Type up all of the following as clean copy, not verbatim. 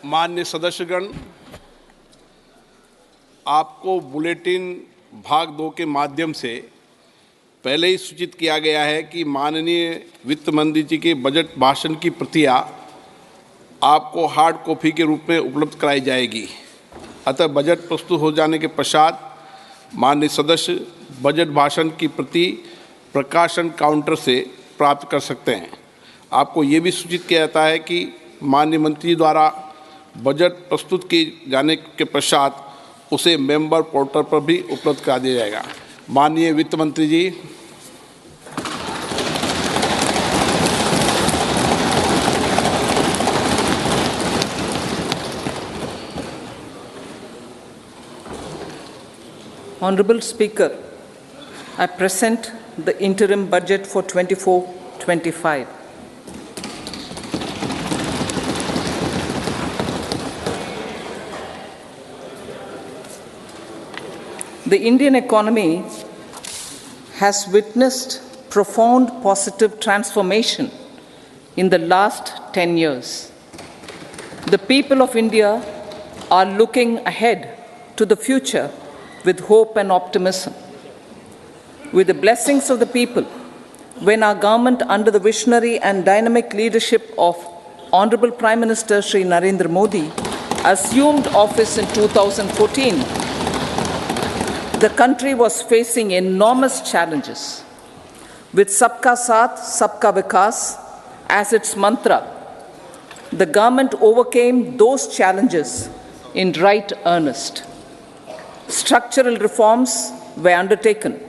माननीय सदस्यगण, आपको बुलेटिन भाग 2 के माध्यम से पहले ही सूचित किया गया है कि माननीय वित्त मंत्री जी के बजट भाषण की प्रतियां आपको हार्ड कॉपी के रूप में उपलब्ध कराई जाएगी। अतः बजट प्रस्तुत हो जाने के पश्चात माननीय सदस्य बजट भाषण की प्रति प्रकाशन काउंटर से प्राप्त कर सकते हैं। आपको ये भी सूचित किया जाता है कि माननीय मंत्री द्वारा बजट प्रस्तुत किए जाने के पश्चात उसे मेंबर पोर्टल पर भी उपलब्ध करा दिया जाएगा। माननीय वित्त मंत्री जी। Honorable Speaker, I present the interim budget for 24-25. The Indian economy has witnessed profound positive transformation in the last 10 years. The people of India are looking ahead to the future with hope and optimism. With the blessings of the people, when our government, under the visionary and dynamic leadership of Honorable Prime Minister Shri Narendra Modi, assumed office in 2014, the country was facing enormous challenges. With Sabka Saath, Sabka Vikas as its mantra, the government overcame those challenges in right earnest. Structural reforms were undertaken.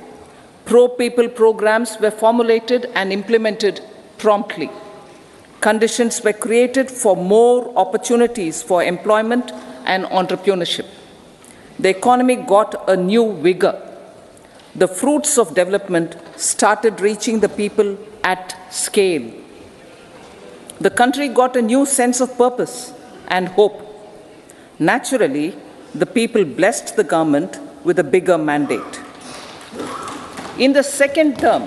Pro-people programs were formulated and implemented promptly. Conditions were created for more opportunities for employment and entrepreneurship. The economy got a new vigor. The fruits of development started reaching the people at scale. The country got a new sense of purpose and hope. Naturally, the people blessed the government with a bigger mandate. In the second term,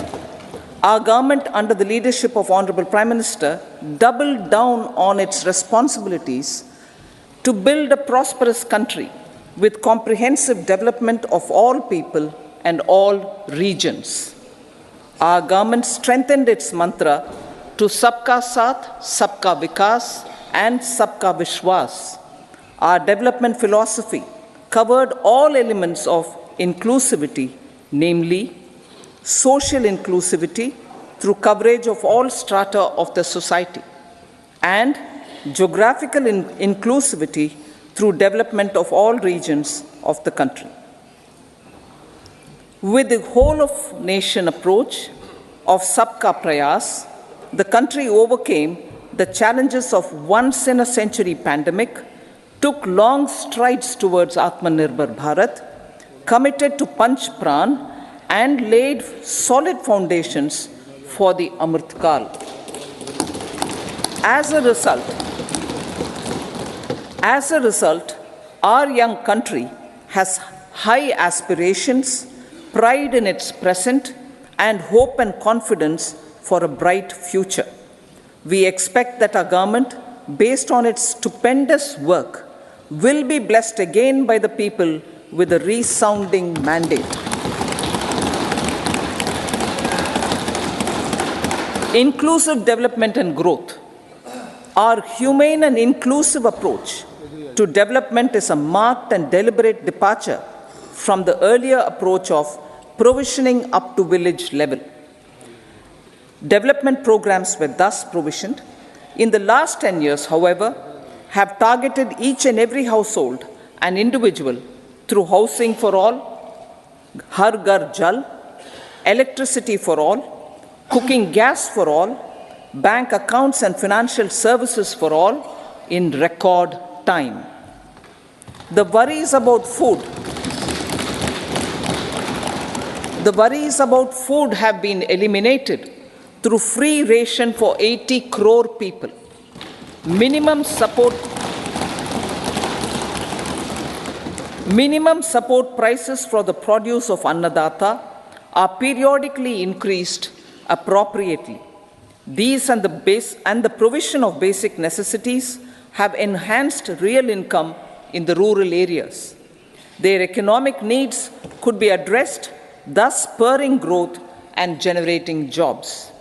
our government, under the leadership of Honorable Prime Minister, doubled down on its responsibilities to build a prosperous country with comprehensive development of all people and all regions. Our government strengthened its mantra to Sabka Saath, Sabka Vikas and Sabka Vishwas. Our development philosophy covered all elements of inclusivity, namely social inclusivity through coverage of all strata of the society, and geographical inclusivity through development of all regions of the country. With the whole of nation approach of Sabka Prayas, the country overcame the challenges of once in a century pandemic, took long strides towards Atmanirbhar Bharat, committed to Panch Pran, and laid solid foundations for the Amrit Kal. As a result, our young country has high aspirations, pride in its present, and hope and confidence for a bright future. We expect that our government, based on its stupendous work, will be blessed again by the people with a resounding mandate. Inclusive development and growth. Our humane and inclusive approach to development is a marked and deliberate departure from the earlier approach of provisioning up to village level. Development programs were thus provisioned. In the last 10 years, however, have targeted each and every household and individual through housing for all, Har Ghar Jal, electricity for all, cooking gas for all, bank accounts and financial services for all in record time. The worries about food have been eliminated through free ration for 80 crore people. Minimum support prices for the produce of Annadata are periodically increased appropriately. These and the provision of basic necessities have enhanced real income in the rural areas. Their economic needs could be addressed, thus spurring growth and generating jobs.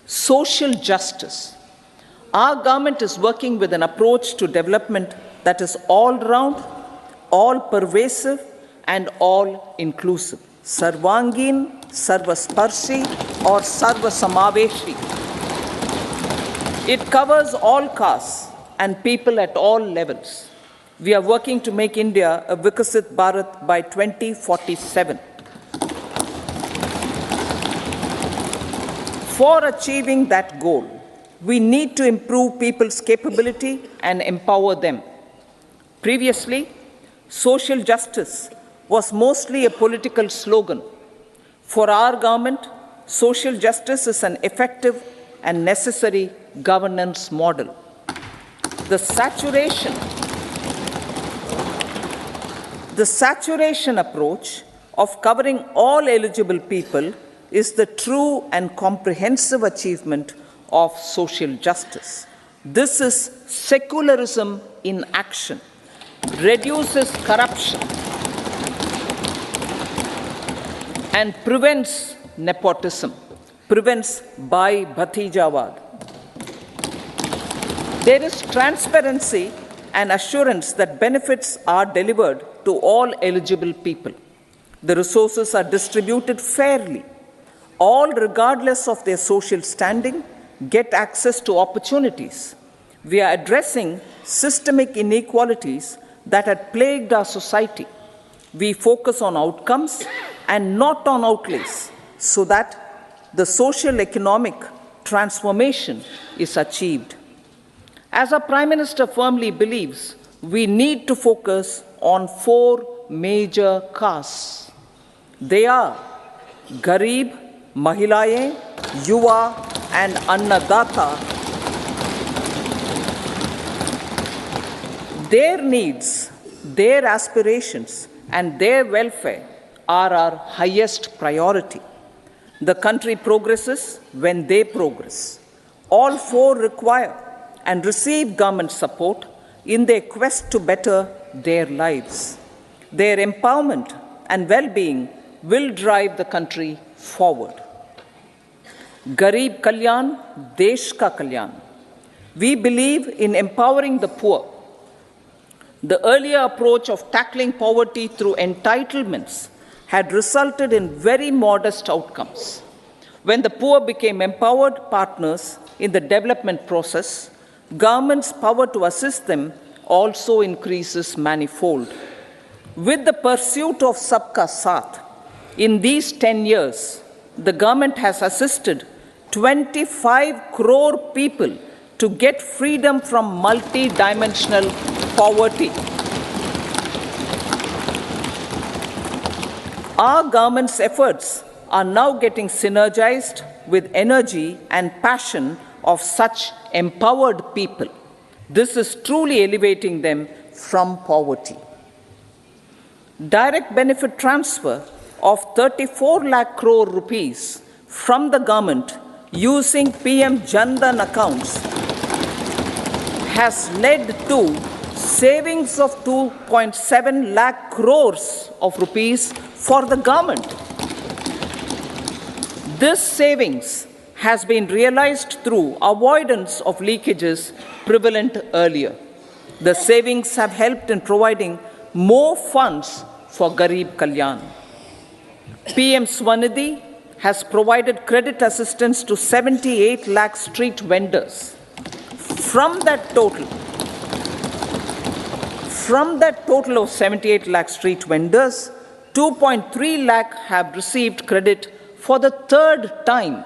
Social justice. Our government is working with an approach to development that is all-round, all-pervasive, and all-inclusive. Sarvangin, Sarvasparshi, or Sarvasamaveshi. It covers all castes and people at all levels. We are working to make India a Vikasit Bharat by 2047. For achieving that goal, we need to improve people's capability and empower them. Previously, social justice was mostly a political slogan. For our government, social justice is an effective and necessary governance model. The saturation approach of covering all eligible people is the true and comprehensive achievement of social justice. This is secularism in action, reduces corruption, and prevents nepotism, prevents Bhai Bhatijawad. There is transparency and assurance that benefits are delivered to all eligible people. The resources are distributed fairly. All, regardless of their social standing, get access to opportunities. We are addressing systemic inequalities that had plagued our society. We focus on outcomes and not on outlays, so that the social economic transformation is achieved. As our Prime Minister firmly believes, we need to focus on 4 major castes. They are Garib, Mahilaye, Yuva, and Annadata. Their needs, their aspirations, and their welfare are our highest priority. The country progresses when they progress. All 4 require and receive government support in their quest to better their lives. Their empowerment and well-being will drive the country forward. Garib Kalyan, Desh Ka Kalyan. We believe in empowering the poor. The earlier approach of tackling poverty through entitlements had resulted in very modest outcomes. When the poor became empowered partners in the development process, government's power to assist them also increases manifold. With the pursuit of Sabka Saath, in these 10 years, the government has assisted 25 crore people to get freedom from multi-dimensional poverty. Our government's efforts are now getting synergized with energy and passion of such empowered people. This is truly elevating them from poverty. Direct benefit transfer of 34 lakh crore rupees from the government using PM Jan Dhan accounts has led to savings of 2.7 lakh crores of rupees for the government. This savings has been realized through avoidance of leakages prevalent earlier. The savings have helped in providing more funds for Garib Kalyan. PM Swanidhi has provided credit assistance to 78 lakh street vendors. From that total of 78 lakh street vendors, 2.3 lakh have received credit for the 3rd time.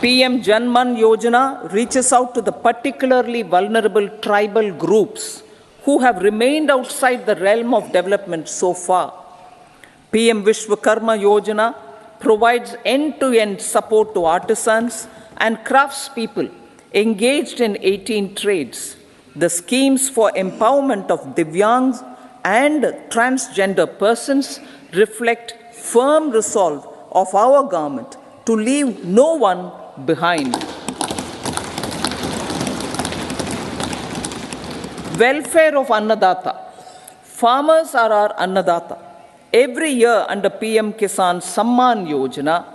PM Janman Yojana reaches out to the particularly vulnerable tribal groups who have remained outside the realm of development so far. PM Vishwakarma Yojana provides end-to-end support to artisans and craftspeople engaged in 18 trades. The schemes for empowerment of Divyangs and transgender persons reflect firm resolve of our government to leave no one behind. Welfare of Annadata. Farmers are our Annadata. Every year under PM Kisan Samman Yojana,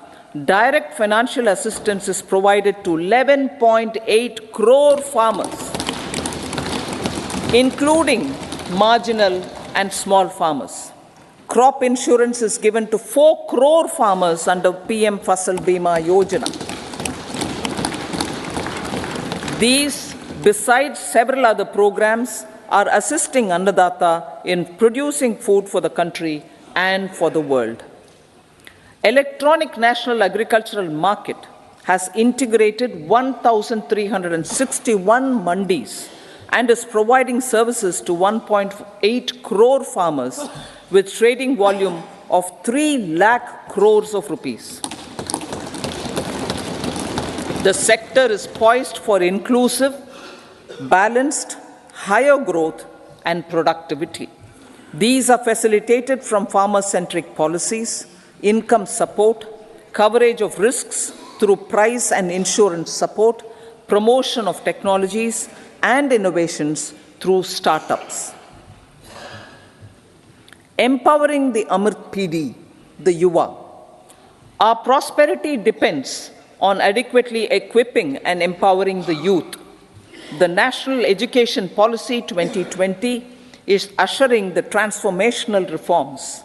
direct financial assistance is provided to 11.8 crore farmers, including marginal and small farmers. Crop insurance is given to 4 crore farmers under PM Fasal Bima Yojana. These, besides several other programs, are assisting Annadata in producing food for the country and for the world. Electronic National Agricultural Market has integrated 1,361 mandis and is providing services to 1.8 crore farmers with trading volume of 3 lakh crores of rupees. The sector is poised for inclusive, balanced, higher growth and productivity. These are facilitated from farmer-centric policies, income support, coverage of risks through price and insurance support, promotion of technologies and innovations through startups. Empowering the Amrit PD, the Yuva. Our prosperity depends on adequately equipping and empowering the youth. The National Education Policy 2020 is ushering the transformational reforms.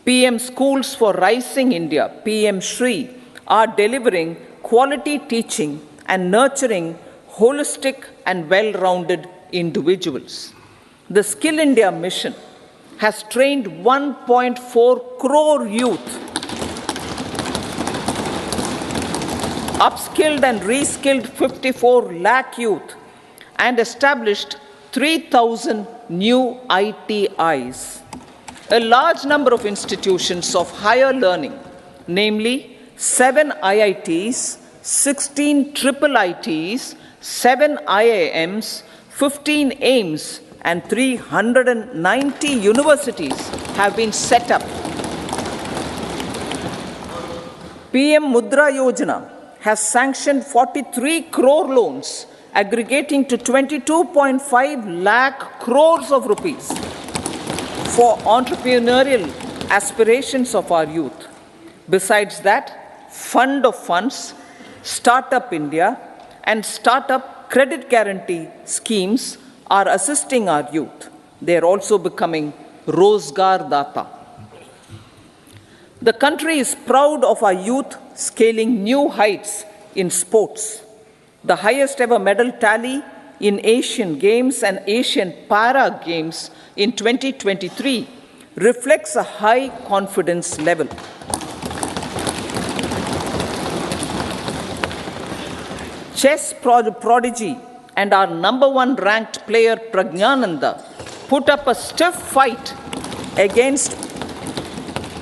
PM Schools for Rising India, PM Shri, are delivering quality teaching and nurturing holistic and well-rounded individuals. The Skill India mission has trained 1.4 crore youth, upskilled and reskilled 54 lakh youth, and established 3,000 new ITIs. A large number of institutions of higher learning, namely 7 IITs, 16 triple ITs, 7 IIMs, 15 AIMS, and 390 universities have been set up. PM Mudra Yojana has sanctioned 43 crore loans aggregating to 22.5 lakh crores of rupees for entrepreneurial aspirations of our youth. Besides that, Fund of Funds, Startup India, and Startup Credit Guarantee schemes are assisting our youth. They are also becoming Rozgar Data. The country is proud of our youth scaling new heights in sports. The highest ever medal tally in Asian Games and Asian Para Games in 2023 reflects a high confidence level. Chess prodigy and our #1 ranked player Pragnananda put up a stiff fight against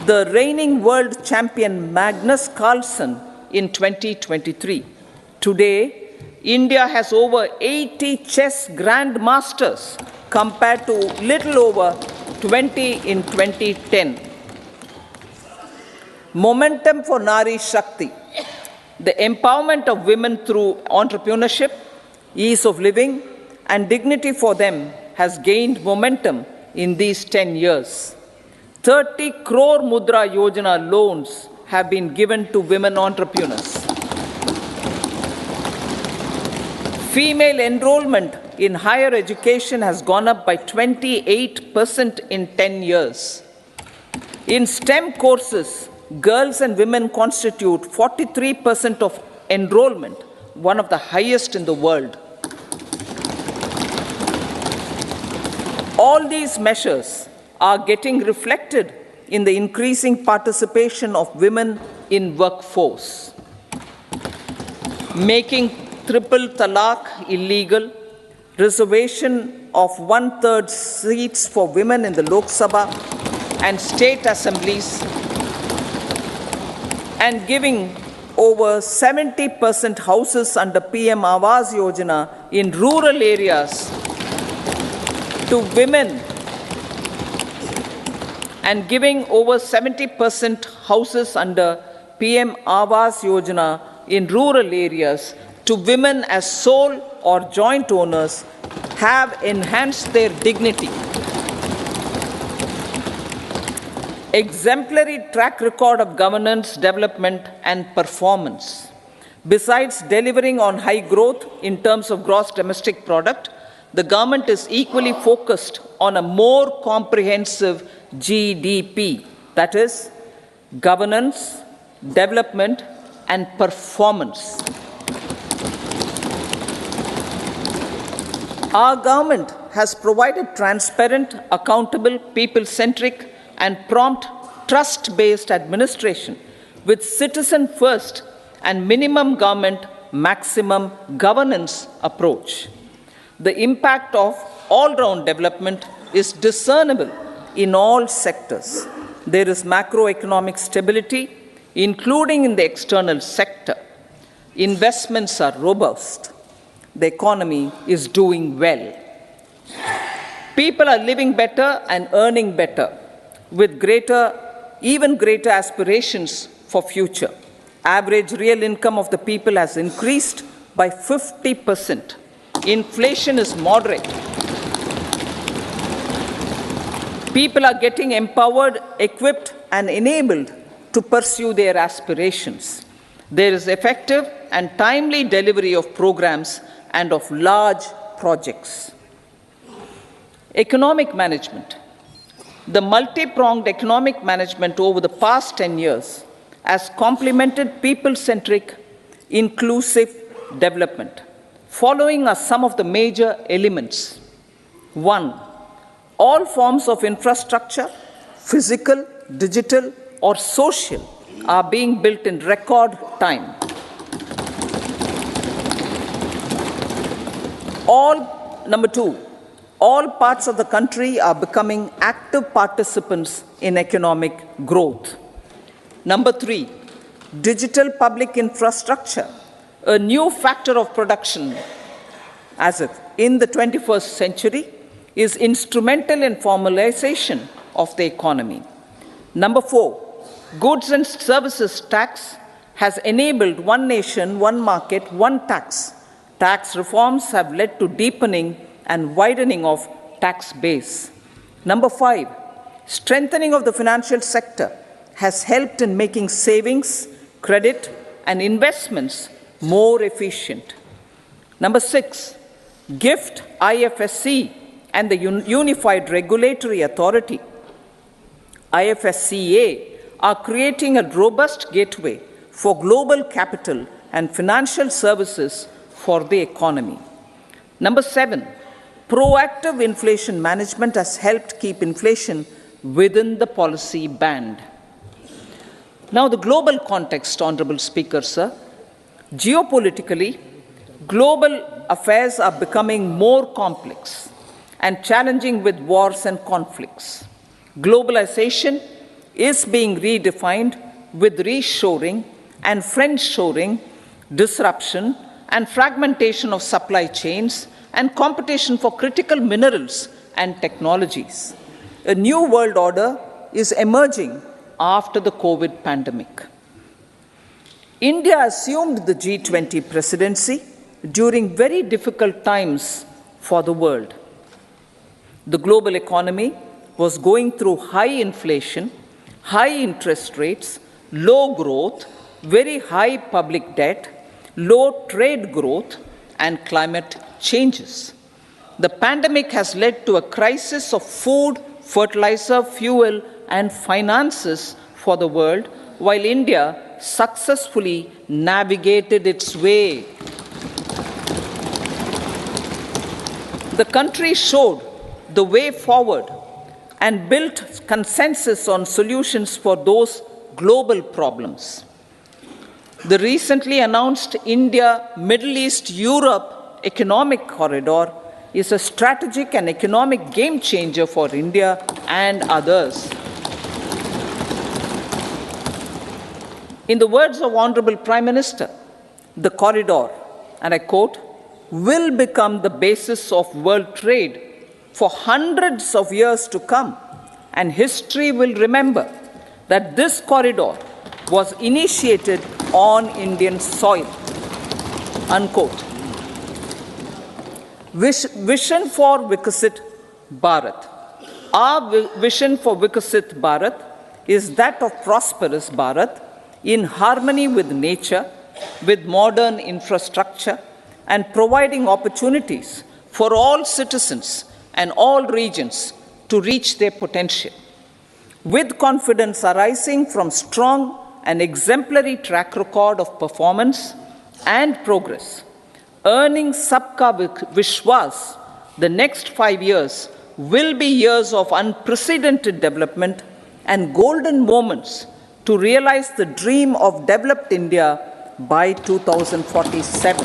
the reigning world champion Magnus Carlsen in 2023. Today, India has over 80 chess grandmasters compared to little over 20 in 2010. Momentum for Nari Shakti. The empowerment of women through entrepreneurship, ease of living, and dignity for them has gained momentum in these 10 years. 30 crore Mudra Yojana loans have been given to women entrepreneurs. Female enrollment in higher education has gone up by 28% in 10 years. In STEM courses, girls and women constitute 43% of enrollment, one of the highest in the world. All these measures are getting reflected in the increasing participation of women in workforce. Making triple talaq illegal, reservation of 1/3 seats for women in the Lok Sabha and state assemblies, and giving over 70% houses under PM Awas Yojana in rural areas to women, and giving over 70% houses under PM Awas Yojana in rural areas to women as sole or joint owners have enhanced their dignity. Exemplary track record of governance, development, and performance. Besides delivering on high growth in terms of gross domestic product, the government is equally focused on a more comprehensive GDP, that is, governance, development, and performance. Our government has provided transparent, accountable, people-centric, and prompt, trust-based administration with citizen-first and minimum government, maximum governance approach. The impact of all-round development is discernible in all sectors. There is macroeconomic stability, including in the external sector. Investments are robust. The economy is doing well. People are living better and earning better, with even greater aspirations for future. Average real income of the people has increased by 50%. Inflation is moderate. People are getting empowered, equipped, and enabled to pursue their aspirations. There is effective and timely delivery of programs and of large projects. Economic management. The multi-pronged economic management over the past 10 years has complemented people-centric, inclusive development. Following are some of the major elements. 1. All forms of infrastructure, physical, digital, or social, are being built in record time. Number 2, all parts of the country are becoming active participants in economic growth. Number 3, digital public infrastructure, a new factor of production as if in the 21st century, is instrumental in formalization of the economy. Number 4, goods and services tax has enabled one nation, one market, one tax. Tax reforms have led to deepening and widening of tax base. Number 5, strengthening of the financial sector has helped in making savings, credit, and investments more efficient. Number 6, GIFT, IFSC, and the Unified Regulatory Authority, IFSCA, are creating a robust gateway for global capital and financial services for the economy. Number 7, proactive inflation management has helped keep inflation within the policy band. Now, the global context, Honorable Speaker, sir. Geopolitically, global affairs are becoming more complex and challenging with wars and conflicts. Globalization is being redefined with reshoring and friendshoring, disruption and fragmentation of supply chains, and competition for critical minerals and technologies. A new world order is emerging after the COVID pandemic. India assumed the G20 presidency during very difficult times for the world. The global economy was going through high inflation, high interest rates, low growth, very high public debt, low trade growth, and climate changes. The pandemic has led to a crisis of food, fertilizer, fuel, and finances for the world, while India successfully navigated its way. The country showed the way forward and built consensus on solutions for those global problems. The recently announced India-Middle East-Europe economic corridor is a strategic and economic game changer for India and others. In the words of Honorable Prime Minister, the corridor, and I quote, will become the basis of world trade for hundreds of years to come, and history will remember that this corridor was initiated on Indian soil, unquote. Vision for Vikasit Bharat. Our vision for Vikasit Bharat is that of prosperous Bharat in harmony with nature, with modern infrastructure, and providing opportunities for all citizens and all regions to reach their potential. With confidence arising from strong and exemplary track record of performance and progress, earning Sabka Vishwas, the next 5 years will be years of unprecedented development and golden moments to realize the dream of developed India by 2047.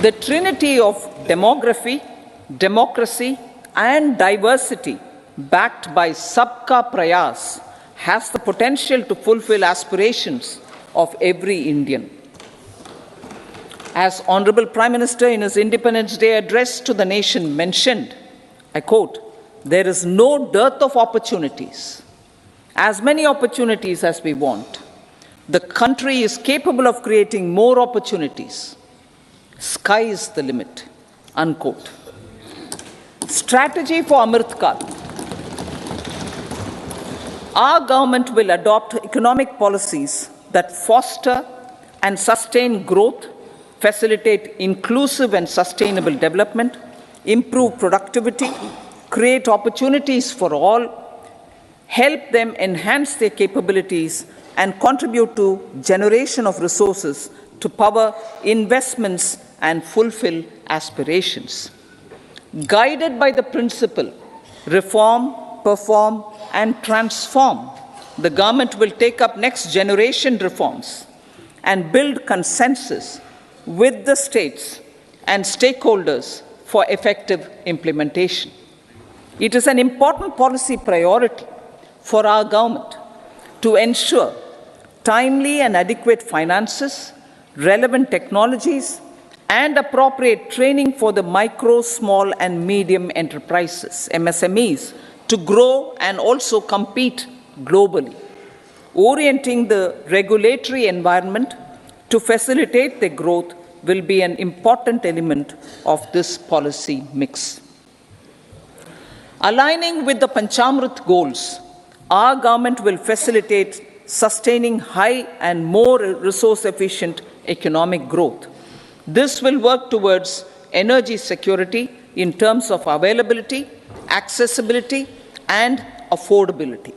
The trinity of demography, democracy, and diversity backed by Sabka Prayas has the potential to fulfill aspirations of every Indian. As Honorable Prime Minister in his Independence Day address to the nation mentioned, I quote, "There is no dearth of opportunities, as many opportunities as we want. The country is capable of creating more opportunities. Sky is the limit," unquote. Strategy for Amrit Kal. Our government will adopt economic policies that foster and sustain growth, facilitate inclusive and sustainable development, improve productivity, create opportunities for all, help them enhance their capabilities, and contribute to generation of resources to power investments and fulfill aspirations. Guided by the principle, reform, perform, and transform, the government will take up next generation reforms and build consensus with the states and stakeholders for effective implementation. It is an important policy priority for our government to ensure timely and adequate finances, relevant technologies, and appropriate training for the micro, small, and medium enterprises, MSMEs, to grow and also compete globally. Orienting the regulatory environment to facilitate their growth will be an important element of this policy mix. Aligning with the Panchamrit goals, our government will facilitate sustaining high and more resource-efficient economic growth. This will work towards energy security in terms of availability, accessibility, and affordability.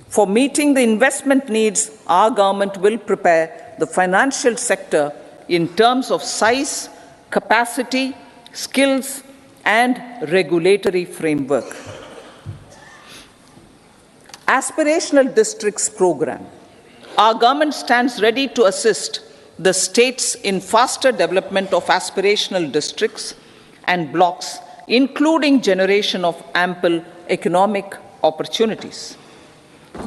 For meeting the investment needs, our government will prepare the financial sector in terms of size, capacity, skills, and regulatory framework. Aspirational Districts Program. Our government stands ready to assist the states in faster development of aspirational districts and blocks, including generation of ample economic opportunities.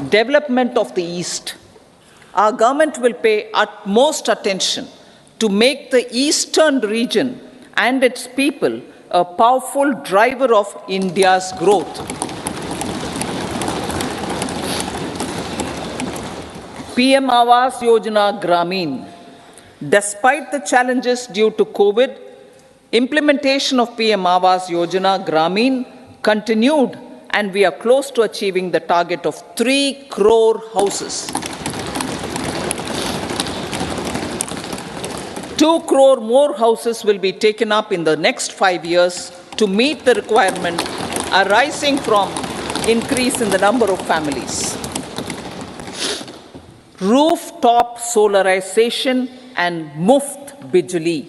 Development of the East. Our government will pay utmost attention to make the eastern region and its people a powerful driver of India's growth. PM Awas Yojana Gramin. Despite the challenges due to COVID, implementation of PM Awas Yojana Gramin continued, and we are close to achieving the target of 3 crore houses. 2 crore more houses will be taken up in the next 5 years to meet the requirement arising from increase in the number of families. Rooftop solarization and Muft Bijli.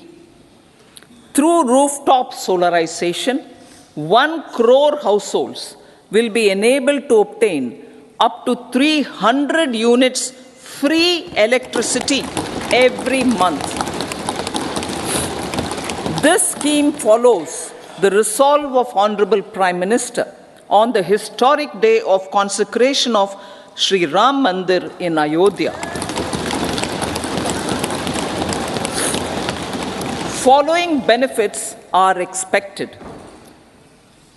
Through rooftop solarization, 1 crore households will be enabled to obtain up to 300 units free electricity every month. This scheme follows the resolve of Honorable Prime Minister on the historic day of consecration of Sri Ram Mandir in Ayodhya. Following benefits are expected.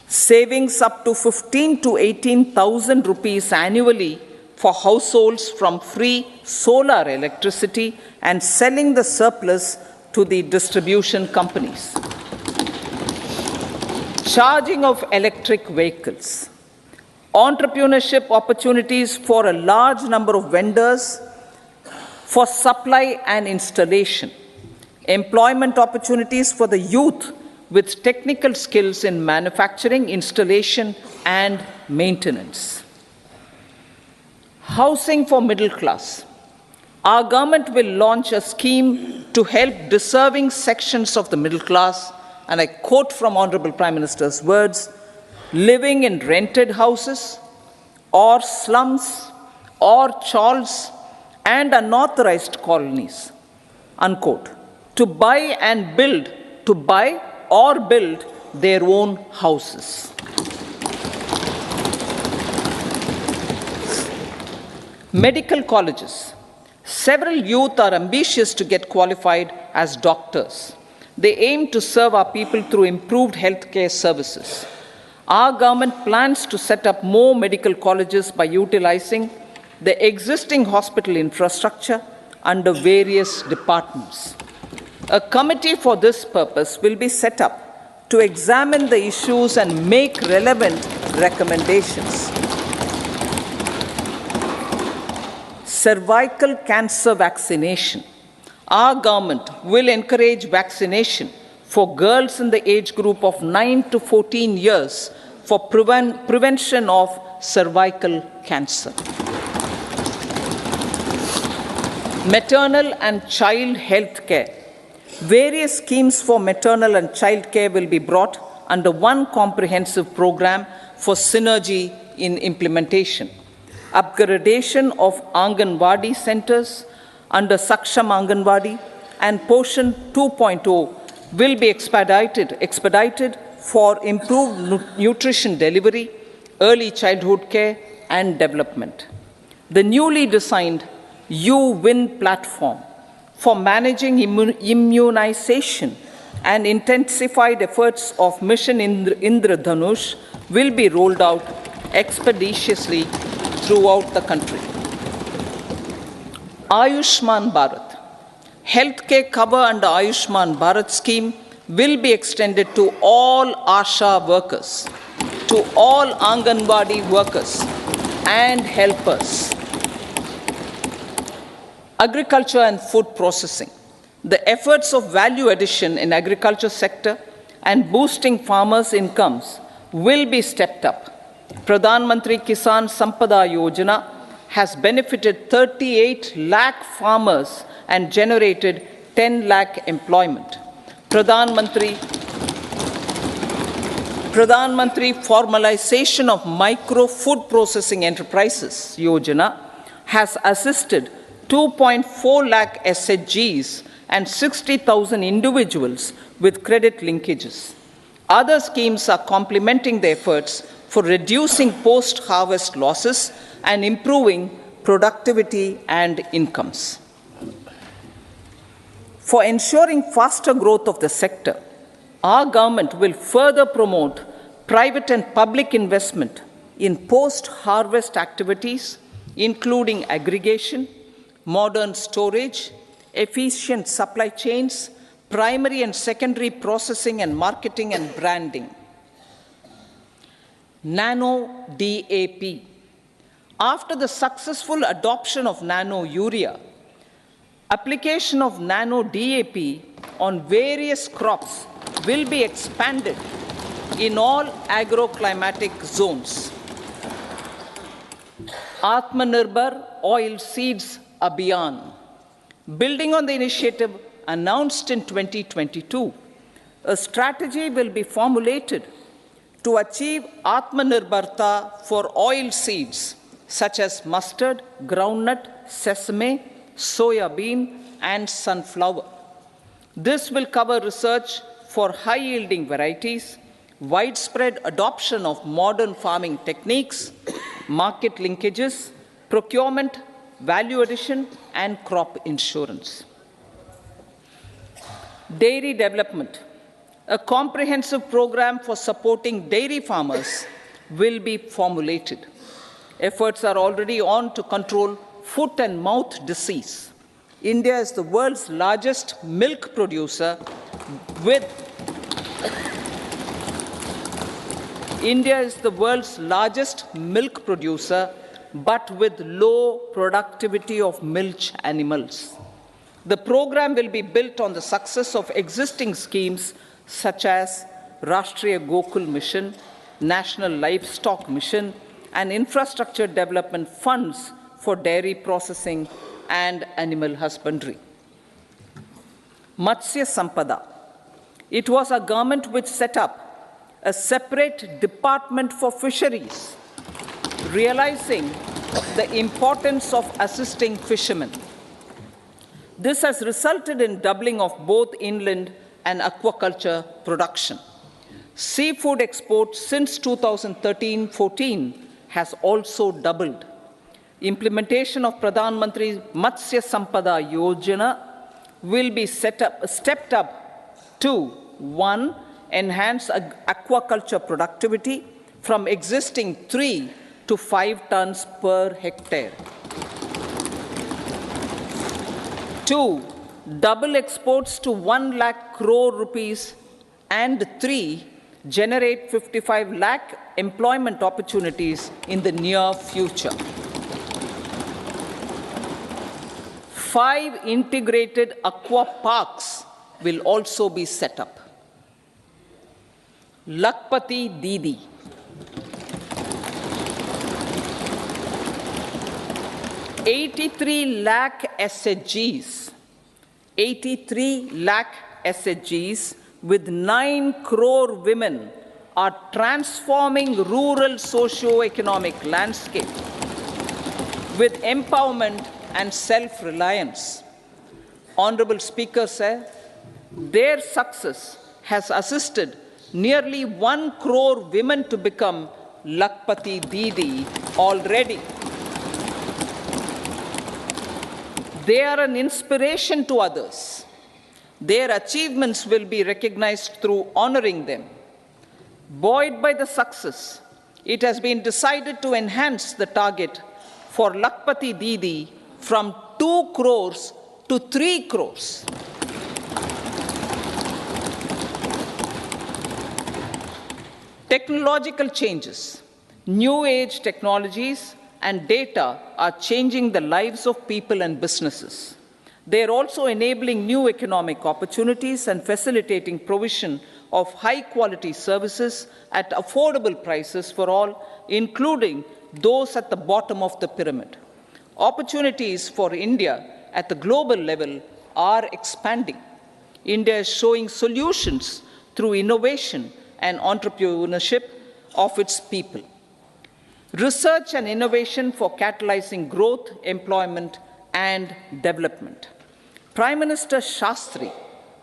Savings up to 15 to 18,000 rupees annually for households from free solar electricity and selling the surplus to the distribution companies. Charging of electric vehicles. Entrepreneurship opportunities for a large number of vendors for supply and installation. Employment opportunities for the youth with technical skills in manufacturing, installation, and maintenance. Housing for middle class. Our government will launch a scheme to help deserving sections of the middle class, and I quote from Honorable Prime Minister's words, living in rented houses or slums or chawls and unauthorized colonies, unquote, to buy or build their own houses. Medical colleges. Several youth are ambitious to get qualified as doctors. They aim to serve our people through improved healthcare services. Our government plans to set up more medical colleges by utilizing the existing hospital infrastructure under various departments. A committee for this purpose will be set up to examine the issues and make relevant recommendations. Cervical cancer vaccination. Our government will encourage vaccination for girls in the age group of 9 to 14 years for prevention of cervical cancer. Maternal and child health care. Various schemes for maternal and child care will be brought under one comprehensive program for synergy in implementation. Upgradation of Anganwadi centers under Saksham Anganwadi and Poshan 2.0 will be expedited for improved nutrition delivery, early childhood care, and development. The newly designed U-Win platform for managing immunization and intensified efforts of Mission Indradhanush will be rolled out expeditiously throughout the country. Ayushman Bharat. Healthcare cover under Ayushman Bharat scheme will be extended to all ASHA workers, to all Anganwadi workers and helpers. Agriculture and food processing. The efforts of value addition in agriculture sector and boosting farmers' incomes will be stepped up. Pradhan Mantri Kisan Sampada Yojana has benefited 38 lakh farmers and generated 10 lakh employment. Pradhan Mantri Formalization of Micro Food Processing Enterprises Yojana has assisted 2.4 lakh SHGs and 60,000 individuals with credit linkages. Other schemes are complementing the efforts for reducing post-harvest losses and improving productivity and incomes. For ensuring faster growth of the sector, our government will further promote private and public investment in post-harvest activities, including aggregation, modern storage, efficient supply chains, primary and secondary processing and marketing and branding. Nano DAP. After the successful adoption of nano urea, application of nano DAP on various crops will be expanded in all agroclimatic zones. Atmanirbhar Oil Seeds Abhiyan. Building on the initiative announced in 2022, a strategy will be formulated to achieve Atmanirbharta for oil seeds such as mustard, groundnut, sesame, soya bean, and sunflower. This will cover research for high-yielding varieties, widespread adoption of modern farming techniques, market linkages, procurement, value addition, and crop insurance. Dairy development. A comprehensive program for supporting dairy farmers will be formulated. Efforts are already on to control foot and mouth disease, India is the world's largest milk producer with India is the world's largest milk producer, but with low productivity of milch animals. The program will be built on the success of existing schemes such as Rashtriya Gokul Mission, National Livestock Mission, and infrastructure development funds for dairy processing and animal husbandry. Matsya Sampada. It was a government which set up a separate department for fisheries, realizing the importance of assisting fishermen. This has resulted in doubling of both inland and aquaculture production. Seafood exports since 2013-14 has also doubled. Implementation of Pradhan Mantri Matsya Sampada Yojana will be stepped up to 1. Enhance aquaculture productivity from existing 3 to 5 tons per hectare. 2. Double exports to 1 lakh crore rupees, and 3. Generate 55 lakh employment opportunities in the near future. 5 integrated aqua parks will also be set up. Lakpati Didi. 83 lakh SHGs. 83 lakh SHGs with 9 crore women are transforming rural socio-economic landscape with empowerment and self-reliance. Honorable Speaker said, their success has assisted nearly 1 crore women to become Lakpati Didi already. They are an inspiration to others. Their achievements will be recognized through honoring them. Buoyed by the success, it has been decided to enhance the target for Lakpati Didi from 2 crores to 3 crores. Technological changes, new age technologies and data are changing the lives of people and businesses. They are also enabling new economic opportunities and facilitating provision of high quality services at affordable prices for all, including those at the bottom of the pyramid. Opportunities for India at the global level are expanding. India is showing solutions through innovation and entrepreneurship of its people. Research and innovation for catalyzing growth, employment, and development. Prime Minister Shastri,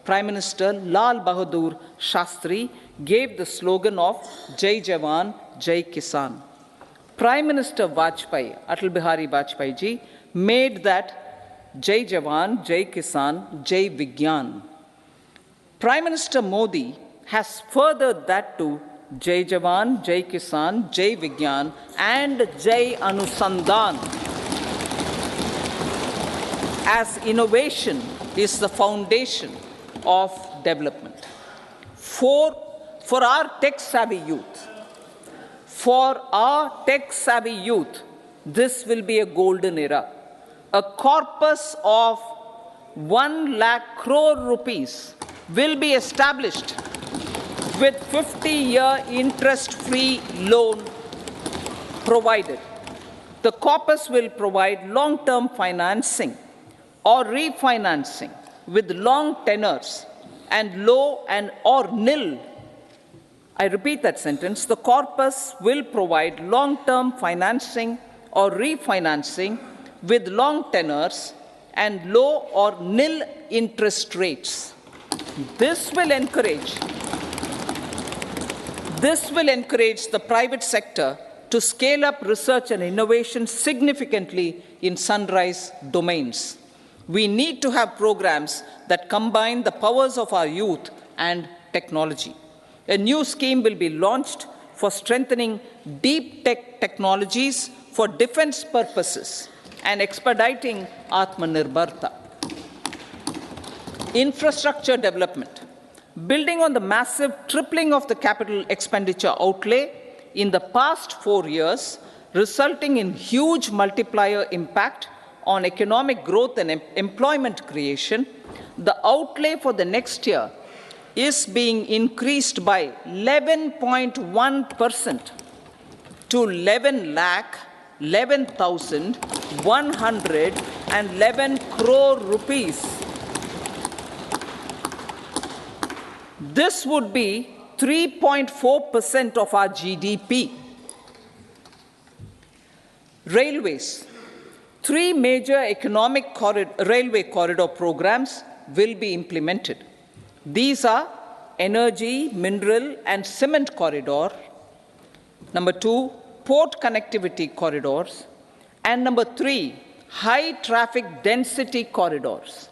Prime Minister Lal Bahadur Shastri gave the slogan of Jai Jawan, Jai Kisan. Prime Minister Vajpayee, Atal Bihari Vajpayee ji, made that Jai Jawan, Jai Kisan, Jai Vigyan. Prime Minister Modi has furthered that to Jai Jawan, Jai Kisan, Jai Vigyan, and Jai Anusandhan, as innovation is the foundation of development. For our tech-savvy youth, this will be a golden era. A corpus of 1 lakh crore rupees will be established with 50-year interest-free loan provided. The corpus will provide long-term financing or refinancing with long tenors and low and or nil. I repeat that sentence. The corpus will provide long-term financing or refinancing with long tenors and low or nil interest rates. This will encourage the private sector to scale up research and innovation significantly in sunrise domains. We need to have programs that combine the powers of our youth and technology. A new scheme will be launched for strengthening deep tech technologies for defense purposes and expediting Atmanirbharta. Infrastructure development. Building on the massive tripling of the capital expenditure outlay in the past 4 years, resulting in huge multiplier impact on economic growth and employment creation, the outlay for the next year is being increased by 11.1% to 11,111 crore rupees. This would be 3.4% of our GDP. Railways. 3 major economic railway corridor programs will be implemented. These are energy, mineral, and cement corridor. Number 2, port connectivity corridors. And number 3, high traffic density corridors.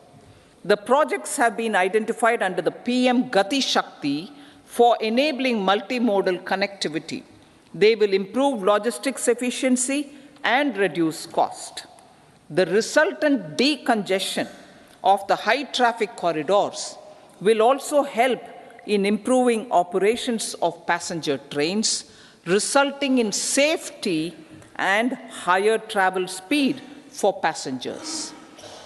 The projects have been identified under the PM Gati Shakti for enabling multimodal connectivity. They will improve logistics efficiency and reduce cost. The resultant decongestion of the high traffic corridors will also help in improving operations of passenger trains, resulting in safety and higher travel speed for passengers.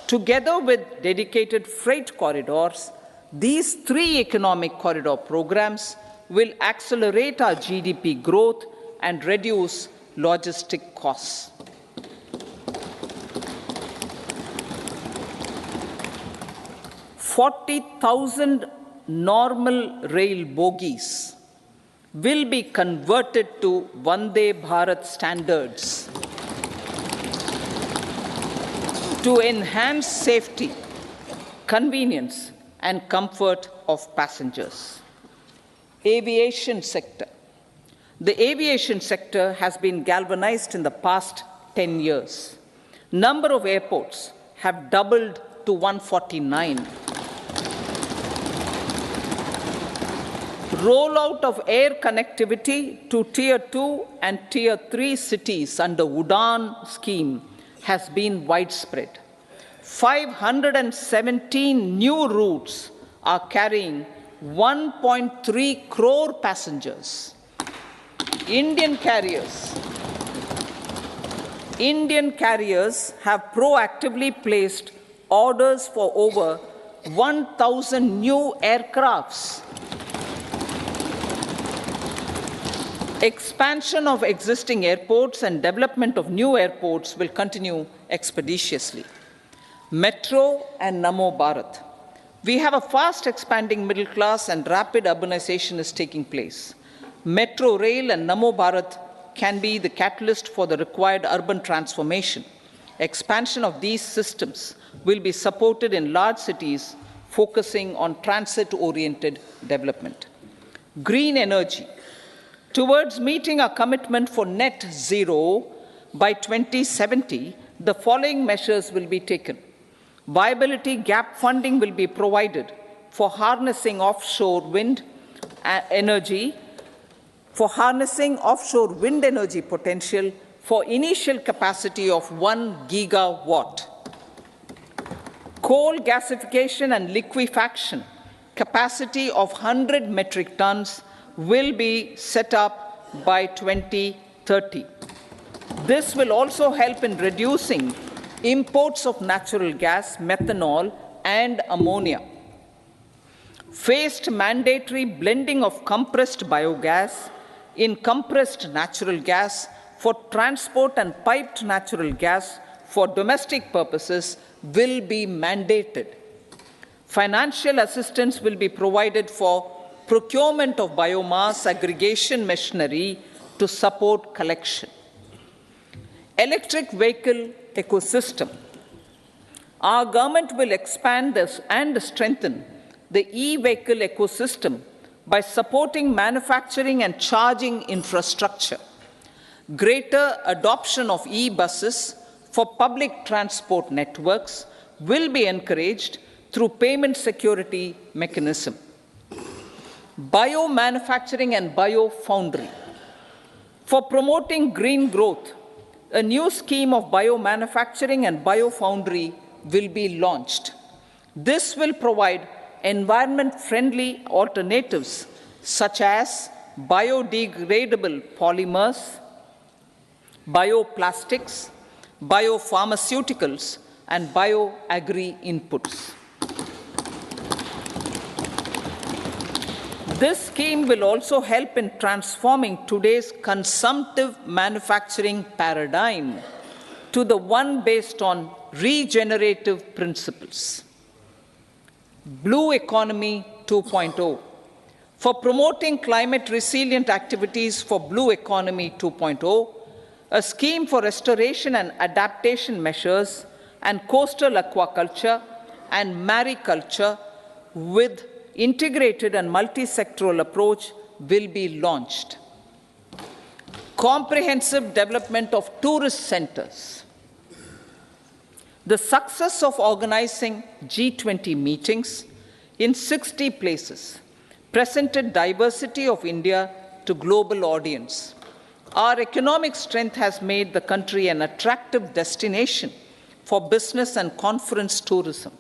Together with dedicated freight corridors, these 3 economic corridor programs will accelerate our GDP growth and reduce logistic costs. 40,000 normal rail bogies will be converted to Vande Bharat standards to enhance safety, convenience, and comfort of passengers. Aviation sector. The aviation sector has been galvanized in the past 10 years. Number of airports have doubled to 149. Rollout of air connectivity to Tier 2 and Tier 3 cities under UDAN scheme has been widespread. 517 new routes are carrying 1.3 crore passengers. Indian carriers have proactively placed orders for over 1,000 new aircrafts. Expansion of existing airports and development of new airports will continue expeditiously. Metro and Namo Bharat. We have a fast expanding middle class and rapid urbanization is taking place. Metro rail and Namo Bharat can be the catalyst for the required urban transformation. Expansion of these systems will be supported in large cities, focusing on transit-oriented development. Green energy. Towards meeting our commitment for net zero by 2070, the following measures will be taken. Viability gap funding will be provided for harnessing offshore wind energy, potential for initial capacity of 1 gigawatt. Coal gasification and liquefaction capacity of 100 metric tons will be set up by 2030. This will also help in reducing imports of natural gas, methanol, and ammonia. Phased mandatory blending of compressed biogas in compressed natural gas for transport and piped natural gas for domestic purposes will be mandated. Financial assistance will be provided for procurement of biomass aggregation machinery to support collection. Electric vehicle ecosystem. Our government will expand this and strengthen the e-vehicle ecosystem by supporting manufacturing and charging infrastructure. Greater adoption of e-buses for public transport networks will be encouraged through payment security mechanism. Biomanufacturing and biofoundry. For promoting green growth, a new scheme of biomanufacturing and biofoundry will be launched. This will provide environment-friendly alternatives such as biodegradable polymers, bioplastics, biopharmaceuticals, and bioagri inputs. This scheme will also help in transforming today's consumptive manufacturing paradigm to the one based on regenerative principles. Blue Economy 2.0. For promoting climate-resilient activities for Blue Economy 2.0, a scheme for restoration and adaptation measures and coastal aquaculture and mariculture with integrated and multi-sectoral approach will be launched. Comprehensive development of tourist centers. The success of organizing G20 meetings in 60 places presented diversity of India to global audience. Our economic strength has made the country an attractive destination for business and conference tourism.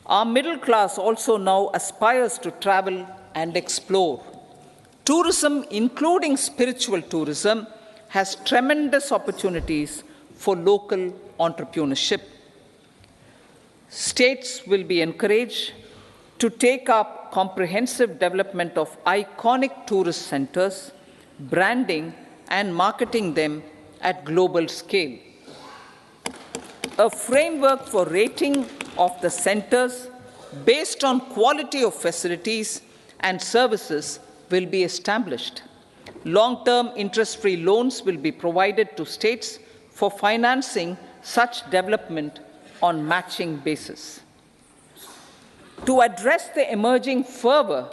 Our middle class also now aspires to travel and explore. Tourism, including spiritual tourism, has tremendous opportunities for local entrepreneurship. States will be encouraged to take up comprehensive development of iconic tourist centers, branding and marketing them at global scale. A framework for rating of the centers based on quality of facilities and services will be established. Long-term interest-free loans will be provided to states for financing such development on matching basis. To address the emerging fervor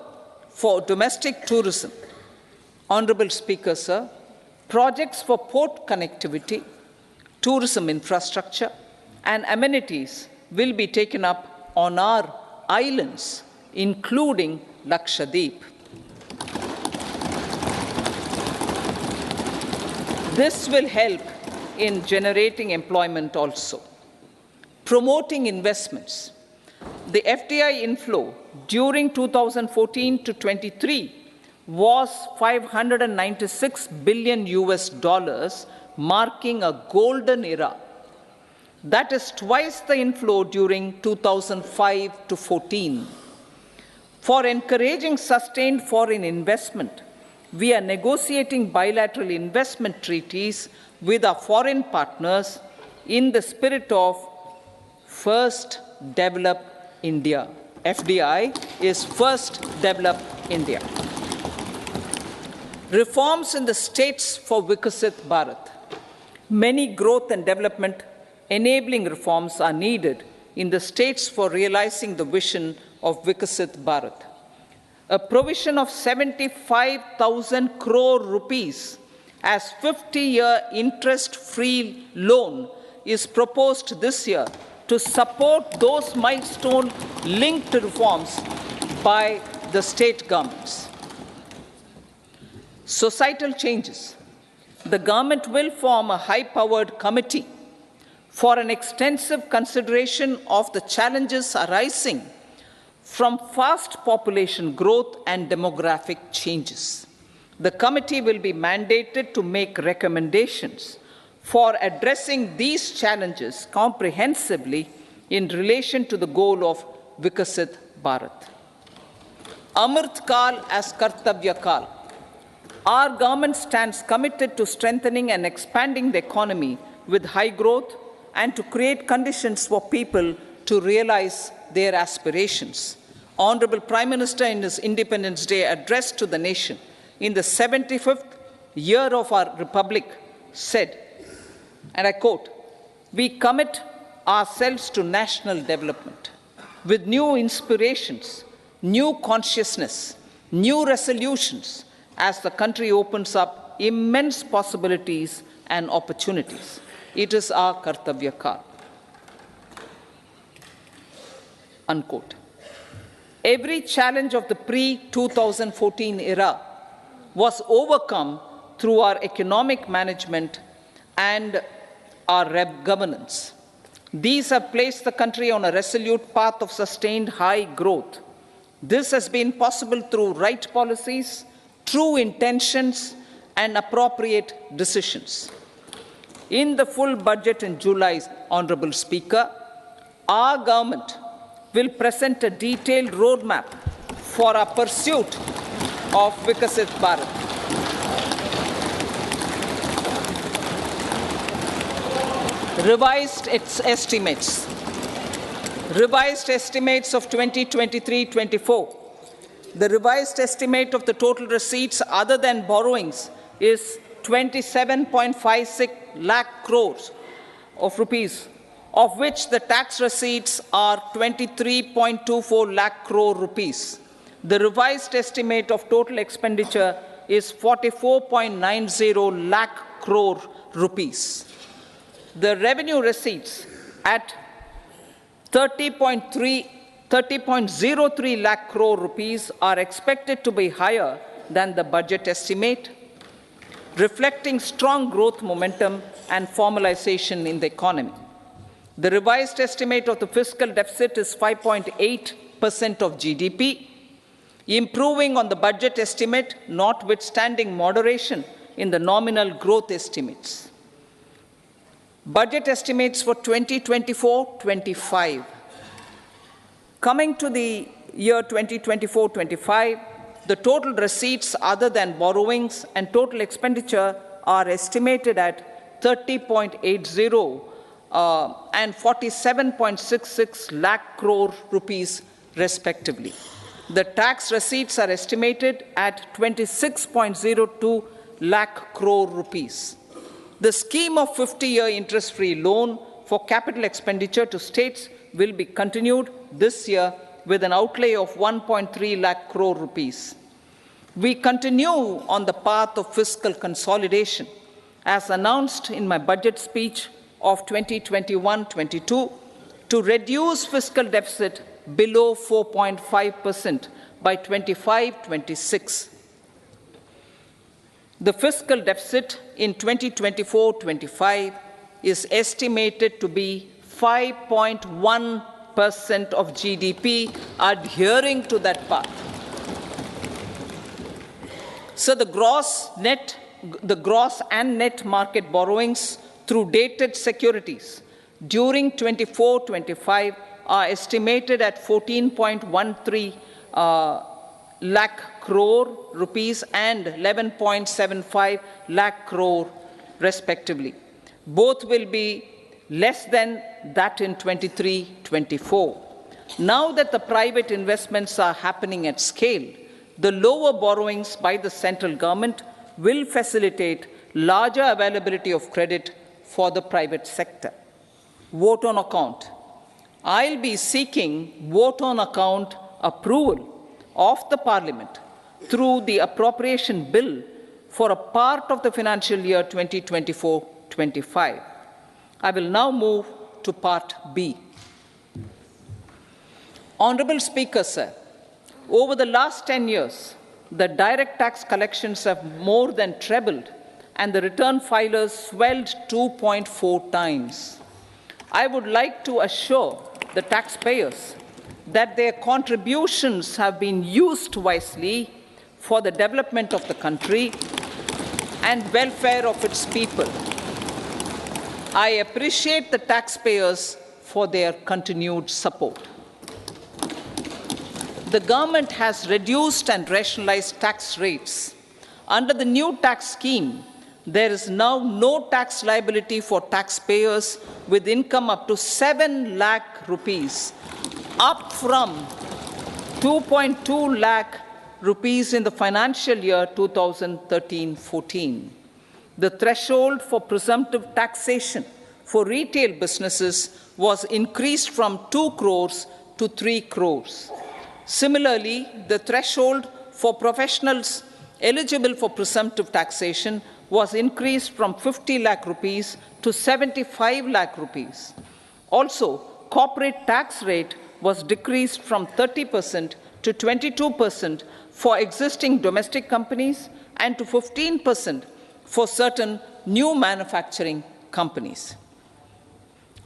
for domestic tourism, Honorable Speaker, sir, projects for port connectivity, tourism infrastructure, and amenities will be taken up on our islands, including Lakshadweep. This will help in generating employment also. Promoting investments. The FDI inflow during 2014 to 23 was $596 billion US, marking a golden era. That is twice the inflow during 2005 to 14. For encouraging sustained foreign investment, we are negotiating bilateral investment treaties with our foreign partners in the spirit of First Develop India. FDI is First Develop India. Reforms in the states for Vikasit Bharat. Many growth and development enabling reforms are needed in the states for realizing the vision of Vikasit Bharat. A provision of 75,000 crore rupees as 50-year interest-free loan is proposed this year to support those milestone-linked reforms by the state governments. Societal changes. The government will form a high-powered committee for an extensive consideration of the challenges arising from fast population growth and demographic changes. The committee will be mandated to make recommendations for addressing these challenges comprehensively in relation to the goal of Vikasit Bharat. Amrit Kal as Kartavya Kal. Our government stands committed to strengthening and expanding the economy with high growth and to create conditions for people to realize their aspirations. Honorable Prime Minister, in his Independence Day address to the nation in the 75th year of our Republic, said, and I quote, "We commit ourselves to national development with new inspirations, new consciousness, new resolutions as the country opens up immense possibilities and opportunities. It is our Kartavya Kal." Unquote. Every challenge of the pre-2014 era was overcome through our economic management and our governance. These have placed the country on a resolute path of sustained high growth. This has been possible through right policies, true intentions, and appropriate decisions. In the full budget in July, Honorable Speaker, our government will present a detailed roadmap for our pursuit of Vikasit Bharat. Revised estimates of 2023-24. The revised estimate of the total receipts other than borrowings is 27.56 lakh crores of rupees, of which the tax receipts are 23.24 lakh crore rupees. The revised estimate of total expenditure is 44.90 lakh crore rupees. The revenue receipts at 30.03 lakh crore rupees are expected to be higher than the budget estimate, reflecting strong growth momentum and formalization in the economy. The revised estimate of the fiscal deficit is 5.8% of GDP, improving on the budget estimate, notwithstanding moderation in the nominal growth estimates. Budget estimates for 2024-25. Coming to the year 2024-25, the total receipts other than borrowings and total expenditure are estimated at 30.80 and 47.66 lakh crore rupees respectively. The tax receipts are estimated at 26.02 lakh crore rupees. The scheme of 50-year interest-free loan for capital expenditure to states will be continued this year with an outlay of 1.3 lakh crore rupees. We continue on the path of fiscal consolidation, as announced in my budget speech of 2021-22, to reduce fiscal deficit below 4.5% by 25-26. The fiscal deficit in 2024-25 is estimated to be 5.1% of GDP, adhering to that path. So the gross and net market borrowings through dated securities during 24-25 are estimated at 14.13 lakh crore rupees and 11.75 lakh crore respectively. Both will be less than that in 23-24. Now that the private investments are happening at scale, the lower borrowings by the central government will facilitate larger availability of credit for the private sector. Vote on account. I'll be seeking vote on account approval of the Parliament through the appropriation bill for a part of the financial year 2024-25. I will now move to Part B. Honorable Speaker, sir, over the last 10 years, the direct tax collections have more than trebled and the return filers swelled 2.4 times. I would like to assure the taxpayers that their contributions have been used wisely for the development of the country and welfare of its people. I appreciate the taxpayers for their continued support. The government has reduced and rationalized tax rates. Under the new tax scheme, there is now no tax liability for taxpayers with income up to 7 lakh rupees, up from 2.2 lakh rupees in the financial year 2013-14. The threshold for presumptive taxation for retail businesses was increased from 2 crores to 3 crores. Similarly, the threshold for professionals eligible for presumptive taxation was increased from 50 lakh rupees to 75 lakh rupees. Also, corporate tax rate was decreased from 30% to 22% for existing domestic companies and to 15% for certain new manufacturing companies.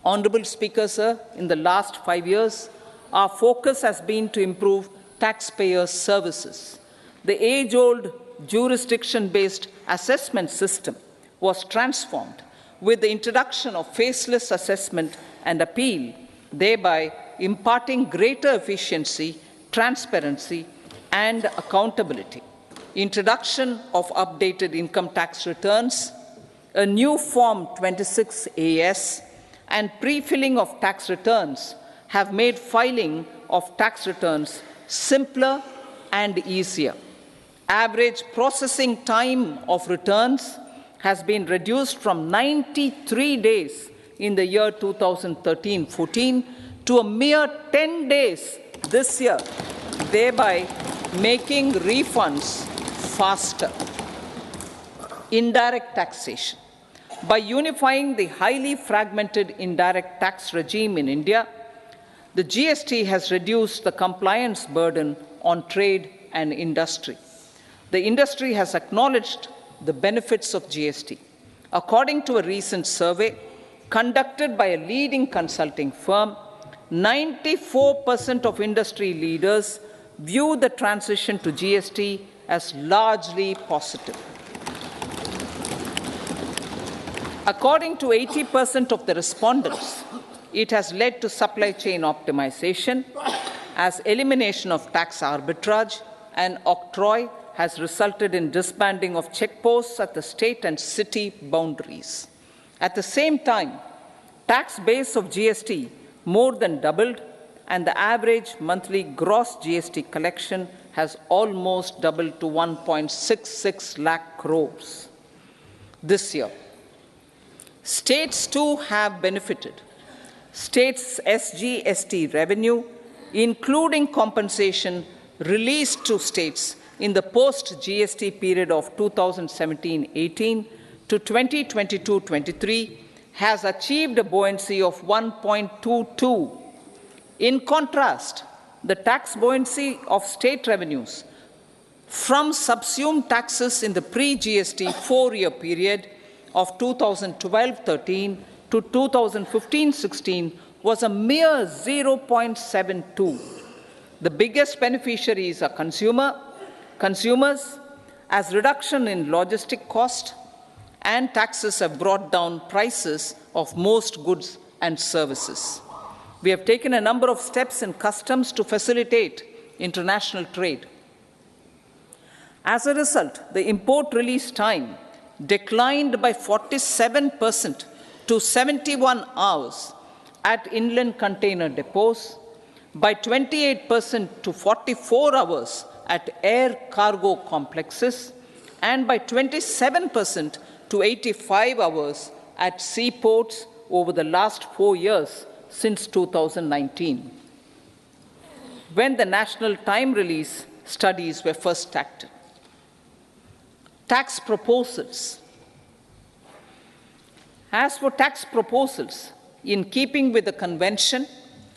Honorable Speaker, sir, in the last 5 years, our focus has been to improve taxpayer services. The age-old jurisdiction-based assessment system was transformed with the introduction of faceless assessment and appeal, thereby imparting greater efficiency, transparency, and accountability. Introduction of updated income tax returns, a new Form 26AS, and pre-filling of tax returns have made filing of tax returns simpler and easier. Average processing time of returns has been reduced from 93 days in the year 2013-14 to a mere 10 days this year, thereby making refunds faster. Indirect taxation. By unifying the highly fragmented indirect tax regime in India, the GST has reduced the compliance burden on trade and industry. The industry has acknowledged the benefits of GST. According to a recent survey conducted by a leading consulting firm, 94% of industry leaders view the transition to GST as largely positive. According to 80% of the respondents, it has led to supply chain optimization, as elimination of tax arbitrage and octroi has resulted in disbanding of checkposts at the state and city boundaries. At the same time, tax base of GST more than doubled, and the average monthly gross GST collection has almost doubled to 1.66 lakh crores this year. States too have benefited. States' SGST revenue, including compensation released to states in the post-GST period of 2017-18 to 2022-23, has achieved a buoyancy of 1.22. In contrast, the tax buoyancy of state revenues from subsumed taxes in the pre-GST four-year period of 2012-13 to 2015-16 was a mere 0.72. The biggest beneficiaries are consumers, as reduction in logistic cost and taxes have brought down prices of most goods and services. We have taken a number of steps in customs to facilitate international trade. As a result, the import release time declined by 47% to 71 hours at inland container depots, by 28% to 44 hours at air cargo complexes, and by 27% to 85 hours at seaports over the last 4 years since 2019, when the national time release studies were first started. Tax proposals. As for tax proposals, in keeping with the convention,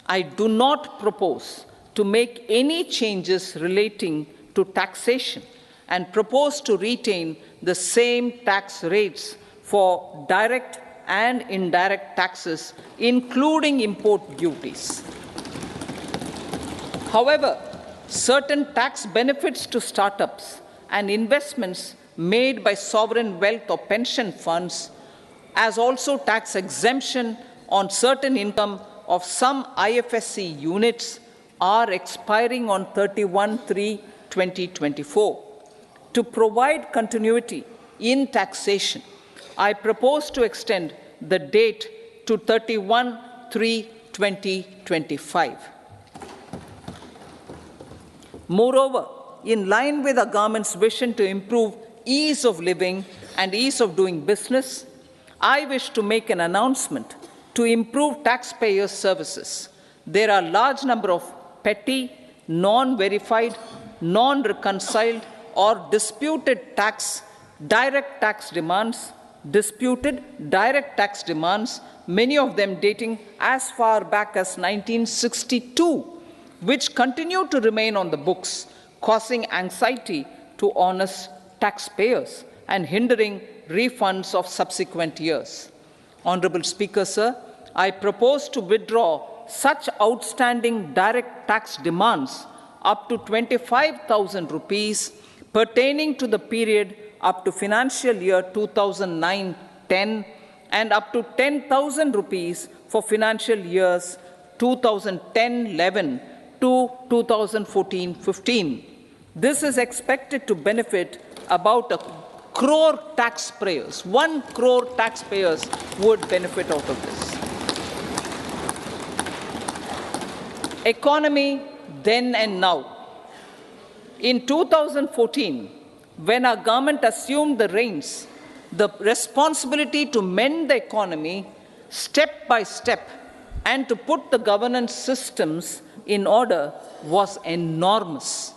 I do not propose to make any changes relating to taxation and propose to retain the same tax rates for direct and indirect taxes, including import duties. However, certain tax benefits to startups and investments made by sovereign wealth or pension funds, as also tax exemption on certain income of some IFSC units, are expiring on 31/3/2024. To provide continuity in taxation, I propose to extend the date to 31/3/2025. Moreover, in line with our government's vision to improve ease of living and ease of doing business, I wish to make an announcement to improve taxpayer services. There are a large number of petty, non-verified, non-reconciled, or disputed direct tax demands, many of them dating as far back as 1962, which continue to remain on the books, causing anxiety to honest taxpayers and hindering refunds of subsequent years. Honorable Speaker, sir, I propose to withdraw such outstanding direct tax demands up to 25,000 rupees pertaining to the period up to financial year 2009-10 and up to 10,000 rupees for financial years 2010-11 to 2014-15. This is expected to benefit about 1 crore taxpayers. 1 crore taxpayers would benefit out of this. Economy then and now. In 2014, when our government assumed the reins, the responsibility to mend the economy step by step and to put the governance systems in order was enormous.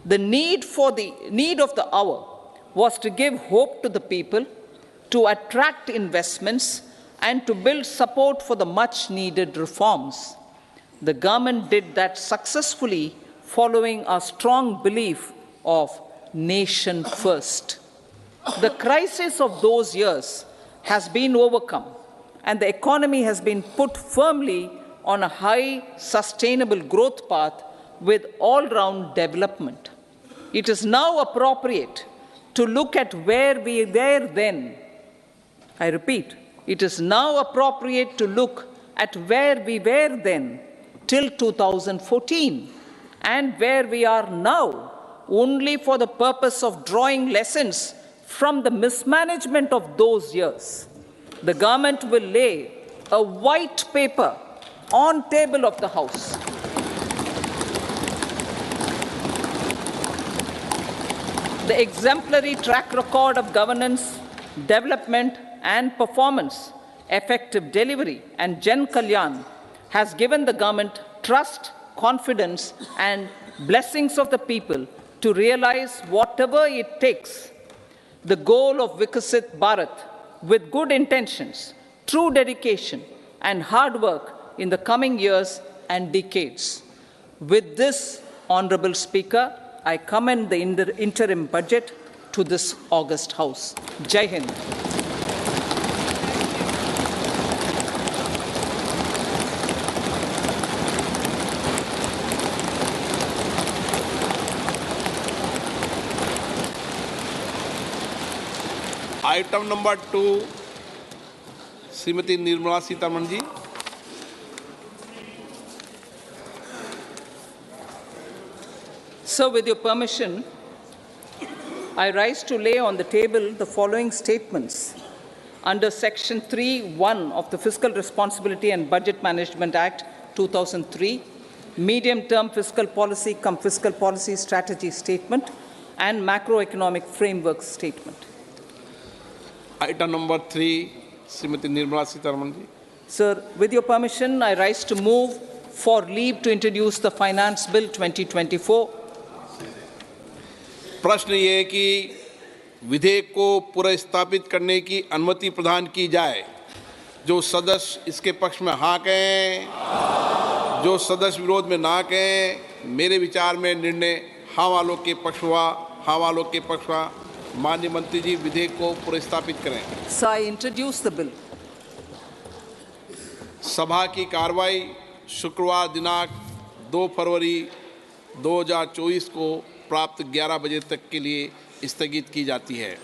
The need of the hour was to give hope to the people, to attract investments, and to build support for the much-needed reforms. The government did that successfully, following a strong belief of nation first. The crisis of those years has been overcome, and the economy has been put firmly on a high, sustainable growth path with all-round development. It is now appropriate to look at where we were then. I repeat, it is now appropriate to look at where we were then till 2014 and where we are now, only for the purpose of drawing lessons from the mismanagement of those years. The government will lay a white paper on table of the House. The exemplary track record of governance, development and performance, effective delivery and Jan Kalyan has given the government trust, confidence and blessings of the people to realize whatever it takes. The goal of Vikasit Bharat with good intentions, true dedication and hard work in the coming years and decades. With this, Honorable Speaker, I commend the interim budget to this august House. Jai Hind. Item number 2, Srimati Nirmala Sitharaman ji. So, with your permission, I rise to lay on the table the following statements under Section 3(1) of the Fiscal Responsibility and Budget Management Act 2003, Medium-Term Fiscal Policy cum Fiscal Policy Strategy Statement and Macroeconomic Framework Statement. Item number 3, Srimati Nirmala Sitharaman ji. Sir, with your permission, I rise to move for leave to introduce the Finance Bill 2024. प्रश्न ये है कि विधेयक को पुनर्स्थापित करने की अनुमति प्रदान की जाए। जो सदस्य इसके पक्ष में हाँ कहें, जो सदस्य विरोध में ना कहें। मेरे विचार में निर्णय हाँ वालों के पक्ष हुआ, हाँ वालों के पक्ष हुआ। माननीय मंत्री जी विधेयक को पुनर्स्थापित करें। So I introduce the bill. सभा की कार्रवाई शुक्रवार दिनांक 2 फरवरी 2024 को प्राप्त 11 बजे तक के लिए स्थगित की जाती है।